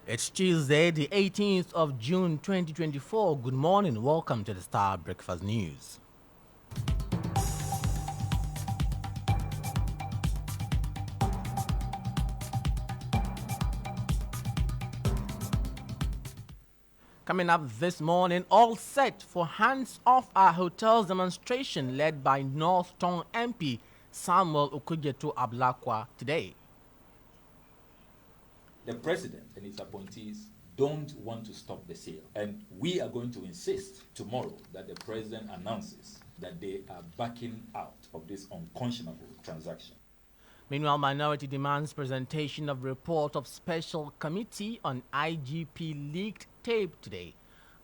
It's Tuesday, the 18th of June 2024. Good morning. Welcome to the Starr Breakfast News. Coming up this morning, all set for Hands Off Our Hotels demonstration led by North Tongue MP Samuel Okujeto Ablakwa today. The president and his appointees don't want to stop the sale. And we are going to insist tomorrow that the president announces that they are backing out of this unconscionable transaction. Meanwhile, Minority demands presentation of report of special committee on IGP leaked tape today.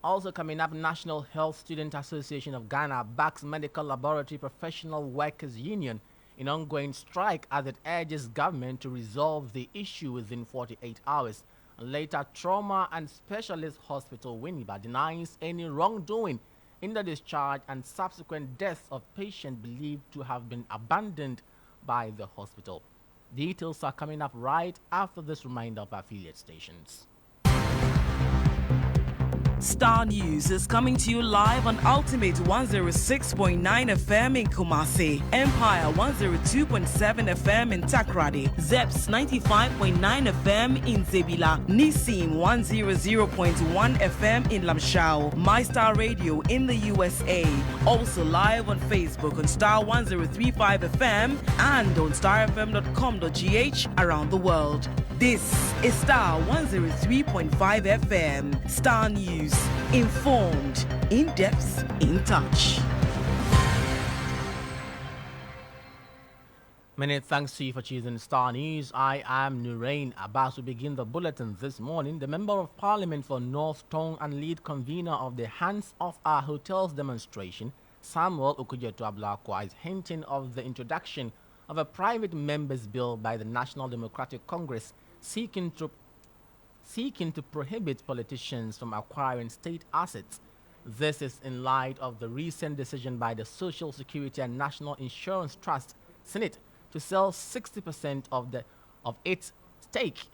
Also coming up, National Health Student Association of Ghana backs Medical Laboratory Professional Workers Union in ongoing strike as it urges government to resolve the issue within 48 hours. And later, Trauma and Specialist Hospital Winneba denies any wrongdoing in the discharge and subsequent death of patients believed to have been abandoned by the hospital. Details are coming up right after this reminder of affiliate stations. Star News is coming to you live on Ultimate 106.9 FM in Kumasi, Empire 102.7 FM in Takrady, Zeps 95.9 FM in Zebila, Nissim 100.1 FM in Lamshao, MyStar Radio in the USA. Also live on Facebook on Star 1035 FM and on starfm.com.gh around the world. This is Star 103.5 FM. Star News. Informed, in depth, in touch. Many thanks to you for choosing Star News. I am Nurein Abass. We begin the bulletin this morning. The Member of Parliament for North Tongue and lead convener of the Hands Off Our Hotels demonstration, Samuel Okujeto Ablakwa, is hinting of the introduction of a private members bill by the National Democratic Congress seeking to prohibit politicians from acquiring state assets. This is in light of the recent decision by the Social Security and National Insurance Trust Senate to sell 60% of its stake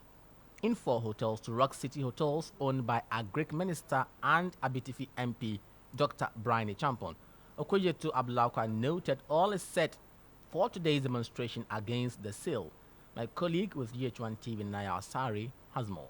in 4 hotels to Rock City Hotels owned by Agric Minister and Abitifi MP Dr. Brian Champon. Okujeto Ablakwa noted all is set for today's demonstration against the sale. My colleague with GH1 TV, Naya Asari, has more.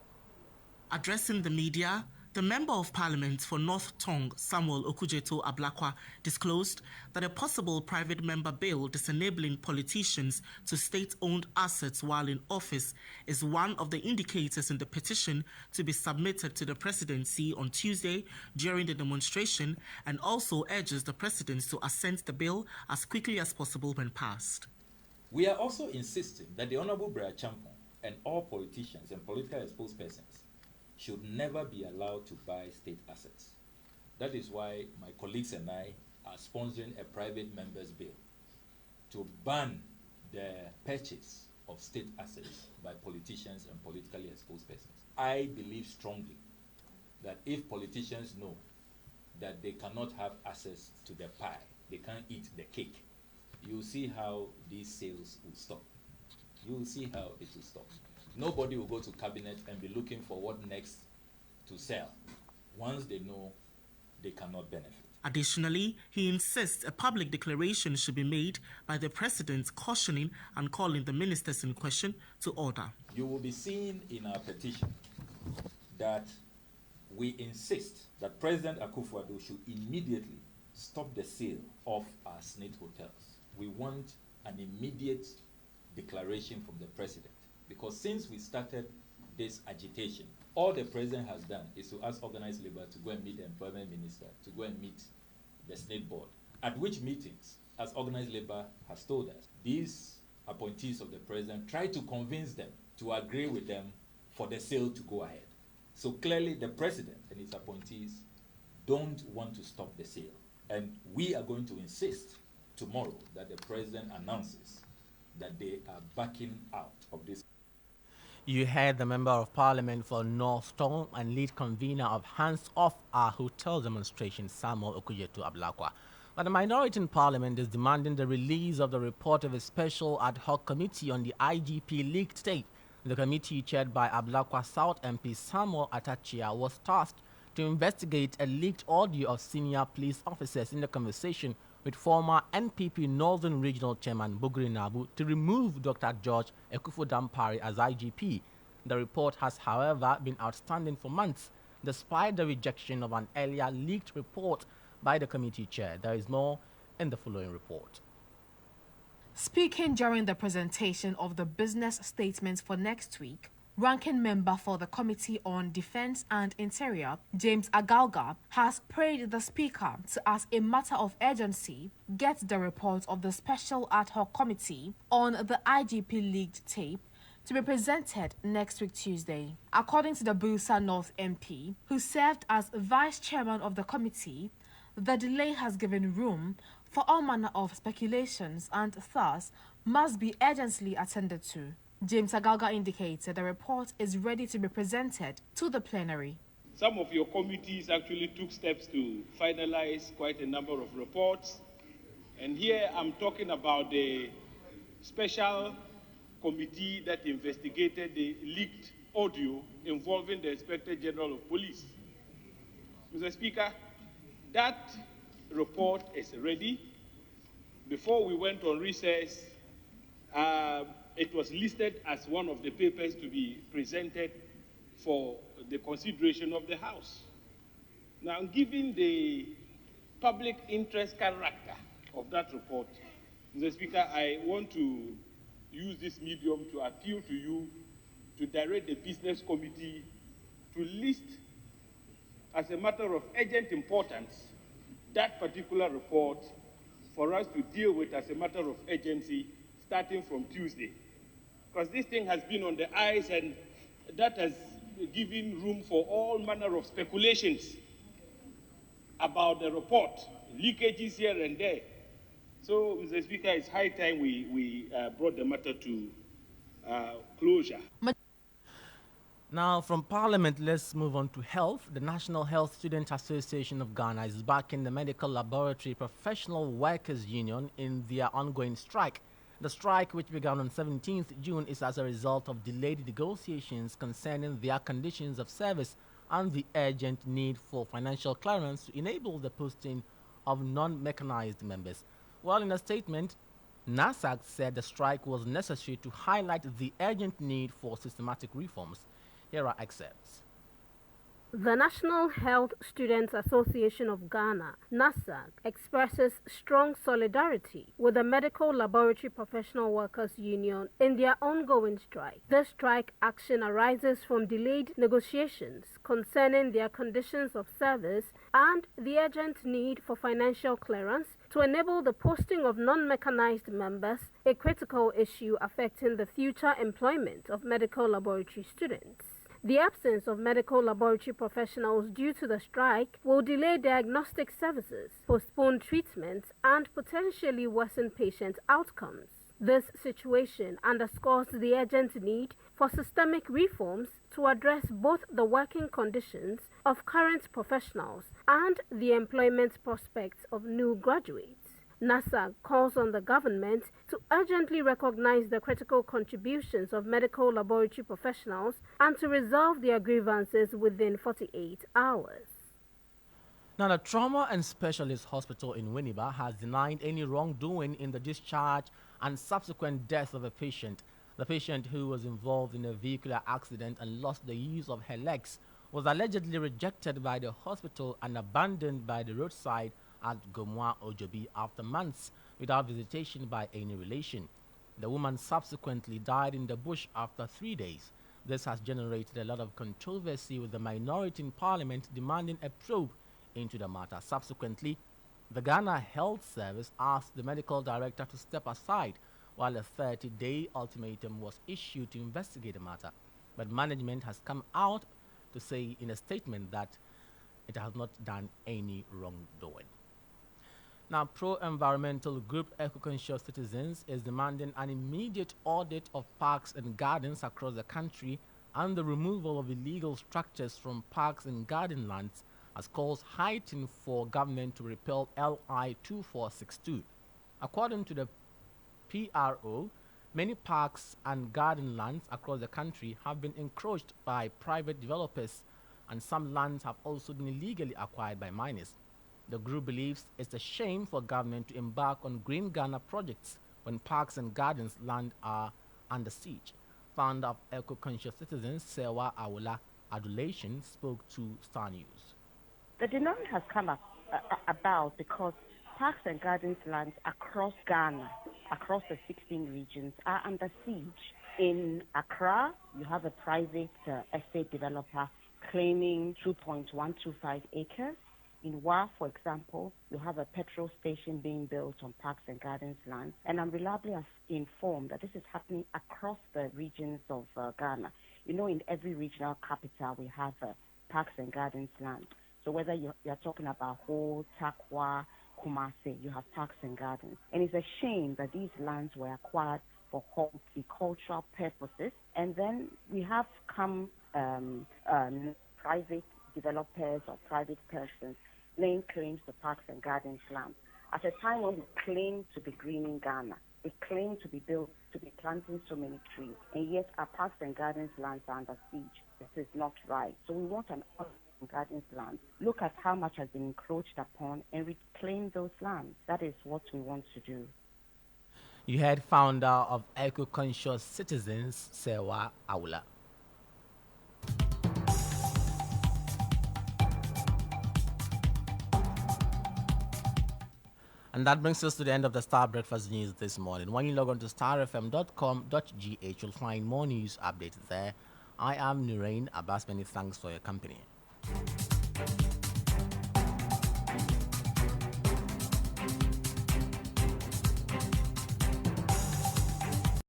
Addressing the media, the Member of Parliament for North Tongue, Samuel Okujeto Ablakwa, disclosed that a possible private member bill disenabling politicians to state-owned assets while in office is one of the indicators in the petition to be submitted to the presidency on Tuesday during the demonstration, and also urges the president to assent the bill as quickly as possible when passed. We are also insisting that the Honorable Brian Champon and all politicians and politically exposed persons should never be allowed to buy state assets. That is why my colleagues and I are sponsoring a private members bill to ban the purchase of state assets by politicians and politically exposed persons. I believe strongly that if politicians know that they cannot have access to the pie, they can't eat the cake, you'll see how these sales will stop. You will see how it will stop. Nobody will go to cabinet and be looking for what next to sell once they know they cannot benefit. Additionally, he insists a public declaration should be made by the president cautioning and calling the ministers in question to order. You will be seeing in our petition that we insist that President Akufo-Addo should immediately stop the sale of our snake hotels. We want an immediate declaration from the president, because since we started this agitation, all the president has done is to ask organized labor to go and meet the employment minister, to go and meet the state board, at which meetings, as organized labor has told us, these appointees of the president try to convince them to agree with them for the sale to go ahead. So clearly the president and his appointees don't want to stop the sale, and we are going to insist tomorrow that the president announces that they are backing out of this. You heard the Member of Parliament for North Tongue and lead convener of Hands Off Our Hotel demonstration, Samuel Okujeto Ablakwa. But the minority in Parliament is demanding the release of the report of a special ad hoc committee on the IGP leaked tape The committee, chaired by Ablakwa South MP Samuel Atachia, was tasked to investigate a leaked audio of senior police officers in the conversation with former NPP Northern Regional Chairman Bugri Nabu to remove Dr. George Ekufu-Dampare as IGP. The report has, however, been outstanding for months, despite the rejection of an earlier leaked report by the committee chair. There is more in the following report. Speaking during the presentation of the business statements for next week, Ranking Member for the Committee on Defense and Interior, James Agalga, has prayed the Speaker to, as a matter of urgency, get the report of the Special Ad Hoc Committee on the IGP leaked tape to be presented next week Tuesday. According to the Busa North MP, who served as Vice Chairman of the committee, the delay has given room for all manner of speculations and thus must be urgently attended to. James Agalga indicated the report is ready to be presented to the plenary. Some of your committees actually took steps to finalize quite a number of reports. And here I'm talking about the special committee that investigated the leaked audio involving the Inspector General of Police. Mr. Speaker, that report is ready. Before we went on recess, it was listed as one of the papers to be presented for the consideration of the House. Now, given the public interest character of that report, Mr. Speaker, I want to use this medium to appeal to you to direct the Business Committee to list as a matter of urgent importance that particular report for us to deal with as a matter of urgency starting from Tuesday. Because this thing has been on the ice and that has given room for all manner of speculations about the report, leakages here and there. So, Mr. Speaker, it's high time we brought the matter to closure. Now, from Parliament, let's move on to health. The National Health Student Association of Ghana is backing the Medical Laboratory Professional Workers Union in their ongoing strike. The strike, which began on 17th June, is as a result of delayed negotiations concerning their conditions of service and the urgent need for financial clearance to enable the posting of non-mechanized members. While in a statement, NASAC said the strike was necessary to highlight the urgent need for systematic reforms. Here are excerpts. The National Health Students Association of Ghana, NASAC, expresses strong solidarity with the Medical Laboratory Professional Workers Union in their ongoing strike. This strike action arises from delayed negotiations concerning their conditions of service and the urgent need for financial clearance to enable the posting of non-mechanized members, a critical issue affecting the future employment of medical laboratory students. The absence of medical laboratory professionals due to the strike will delay diagnostic services, postpone treatments, and potentially worsen patient outcomes. This situation underscores the urgent need for systemic reforms to address both the working conditions of current professionals and the employment prospects of new graduates. NASA calls on the government to urgently recognize the critical contributions of medical laboratory professionals and to resolve their grievances within 48 hours. Now, the Trauma and Specialist Hospital in Winneba has denied any wrongdoing in the discharge and subsequent death of a patient. The patient, who was involved in a vehicular accident and lost the use of her legs, was allegedly rejected by the hospital and abandoned by the roadside at Gomwa Ojobi after months without visitation by any relation. The woman subsequently died in the bush after 3 days. This has generated a lot of controversy, with the minority in parliament demanding a probe into the matter. Subsequently, the Ghana Health Service asked the medical director to step aside while a 30-day ultimatum was issued to investigate the matter. But management has come out to say in a statement that it has not done any wrongdoing. Now, pro-environmental group Eco-Conscious Citizens is demanding an immediate audit of parks and gardens across the country and the removal of illegal structures from parks and garden lands, as calls heighten for government to repeal LI 2462. According to the PRO, Many parks and garden lands across the country have been encroached by private developers, and some lands have also been illegally acquired by miners. The group believes it's a shame for government to embark on Green Ghana projects when parks and gardens land are under siege. Founder of Eco-Conscious Citizens, Sewa Awula Adulation, spoke to Star News. The demand has come about because parks and gardens lands across Ghana, across the 16 regions, are under siege. In Accra, you have a private estate developer claiming 2.125 acres. In Wa, for example, you have a petrol station being built on parks and gardens land. And I'm reliably informed that this is happening across the regions of Ghana. You know, in every regional capital, we have parks and gardens land. So whether you're talking about Ho, Takwa, Kumasi, you have parks and gardens. And it's a shame that these lands were acquired for horticultural purposes. And then we have come private developers or private persons laying claims to parks and gardens land. At a time when we claim to be greening Ghana, we claim to be planting so many trees, and yet our parks and gardens lands are under siege. This is not right. So we want an parks and gardens land. Look at how much has been encroached upon and reclaim those lands. That is what we want to do. You heard founder of Eco-Conscious Citizens, Sewa Awula. And that brings us to the end of the Star Breakfast News this morning. When you log on to starfm.com.gh, you'll find more news updates there. I am Nurein Abass. Many thanks for your company.